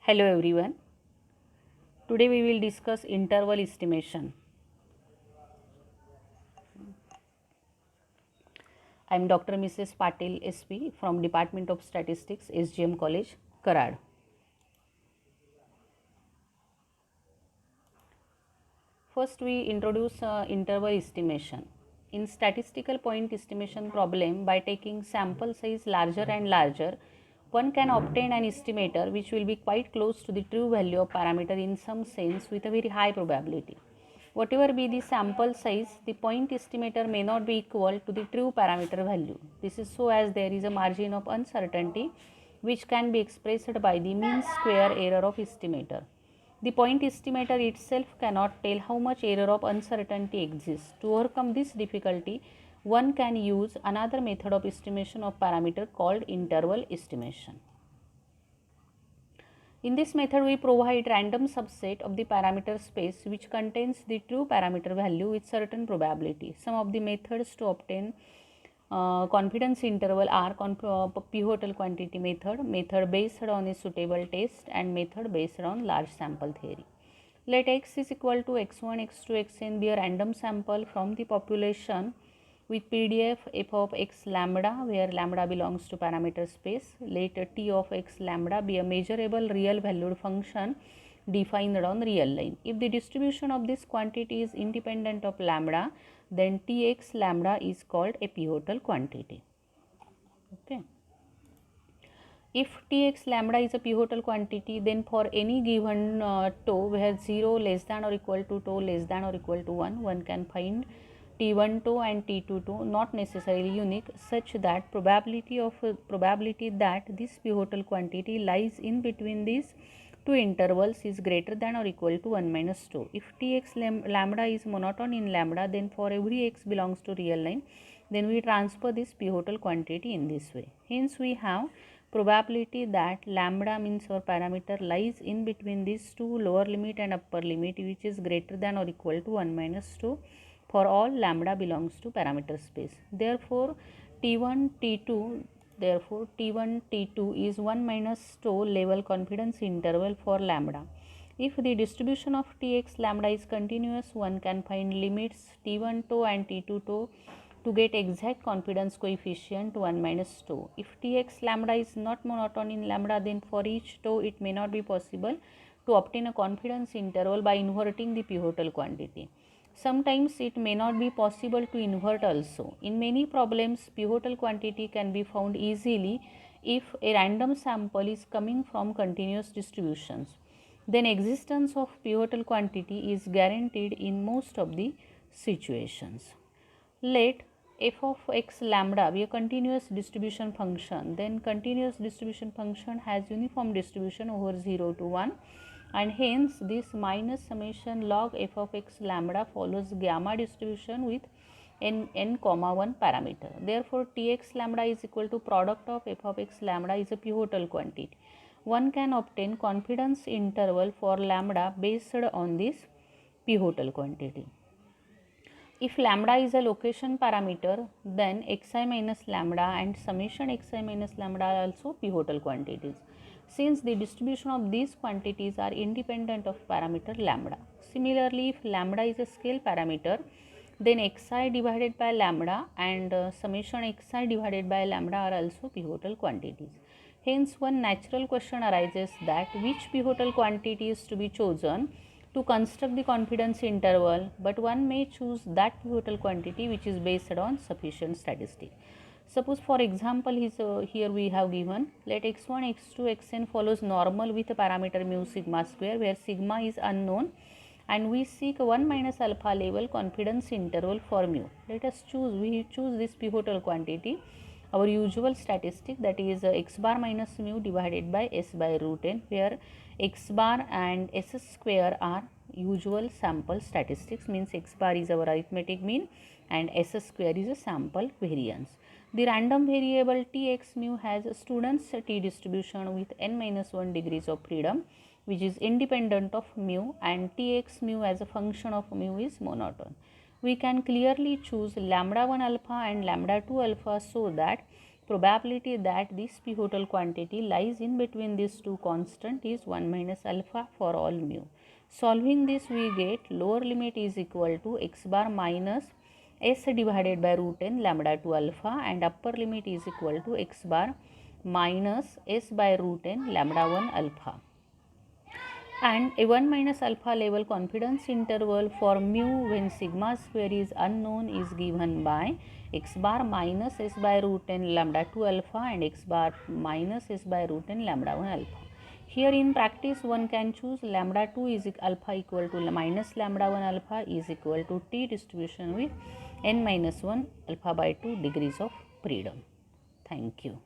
Hello everyone. Today we will discuss interval estimation. I am Dr. Mrs. Patil SP from Department of Statistics, SGM College, Karad. First we introduce interval estimation. In statistical point estimation problem, by taking sample size larger and larger, one can obtain an estimator which will be quite close to the true value of parameter in some sense with a very high probability. Whatever be the sample size, the point estimator may not be equal to the true parameter value. This is so as there is a margin of uncertainty which can be expressed by the mean square error of estimator. The point estimator itself cannot tell how much error of uncertainty exists. To overcome this difficulty, one can use another method of estimation of parameter called interval estimation. In this method, we provide random subset of the parameter space which contains the true parameter value with certain probability. Some of the methods to obtain confidence interval are pivotal quantity method based on a suitable test, and method based on large sample theory. Let x is equal to x1, x2, xn be a random sample from the population with PDF f of x lambda, where lambda belongs to parameter space. Let t of x lambda be a measurable real valued function defined on real line. If the distribution of this quantity is independent of lambda, then tx lambda is called a pivotal quantity. Okay. If tx lambda is a pivotal quantity, then for any given tau where 0 less than or equal to tau less than or equal to 1, one can find t1 tau and t2 tau not necessarily unique, such that probability that this pivotal quantity lies in between these two intervals is greater than or equal to 1 minus tau. If tx lambda is monotone in lambda, then for every x belongs to real line, then we transfer this pivotal quantity in this way. Hence we have probability that lambda means our parameter lies in between these two lower limit and upper limit, which is greater than or equal to 1 minus 2 for all lambda belongs to parameter space. Therefore T1 T2 is 1 minus tau level confidence interval for lambda. If the distribution of Tx lambda is continuous, one can find limits T1 tau and T2 tau to get exact confidence coefficient 1 minus tau. If Tx lambda is not monotone in lambda, then for each tau it may not be possible to obtain a confidence interval by inverting the pivotal quantity. Sometimes it may not be possible to invert also. In many problems, pivotal quantity can be found easily if a random sample is coming from continuous distributions. Then existence of pivotal quantity is guaranteed in most of the situations. Let f of x lambda be a continuous distribution function. Then continuous distribution function has uniform distribution over 0 to 1, and hence this minus summation log f of x lambda follows gamma distribution with n comma 1 parameter. Therefore tx lambda is equal to product of f of x lambda is a pivotal quantity. One can obtain confidence interval for lambda based on this pivotal quantity. If lambda is a location parameter, then xi minus lambda and summation xi minus lambda are also pivotal quantities, since the distribution of these quantities are independent of parameter lambda. Similarly, if lambda is a scale parameter, then xi divided by lambda and summation xi divided by lambda are also pivotal quantities. Hence, one natural question arises that which pivotal quantity is to be chosen to construct the confidence interval, but one may choose that pivotal quantity which is based on sufficient statistic. Suppose for example here we have given, let x1, x2, xn follows normal with a parameter mu sigma square, where sigma is unknown and we seek 1 minus alpha level confidence interval for mu. Let us we choose this pivotal quantity, our usual statistic, that is x bar minus mu divided by s by root n, where x bar and s square are usual sample statistics, means x bar is our arithmetic mean and s square is a sample variance. The random variable tx mu has students t distribution with n minus 1 degrees of freedom, which is independent of mu, and tx mu as a function of mu is monotone. We can clearly choose lambda 1 alpha and lambda 2 alpha so that probability that this pivotal quantity lies in between these two constants is 1 minus alpha for all mu. Solving this, we get lower limit is equal to x bar minus s divided by root n lambda 2 alpha, and upper limit is equal to x bar minus s by root n lambda 1 alpha. And a 1 minus alpha level confidence interval for mu when sigma square is unknown is given by x bar minus s by root n lambda 2 alpha and x bar minus s by root n lambda 1 alpha. Here in practice, one can choose lambda 2 is alpha equal to minus lambda 1 alpha is equal to T distribution with n minus 1 alpha by 2 degrees of freedom. Thank you.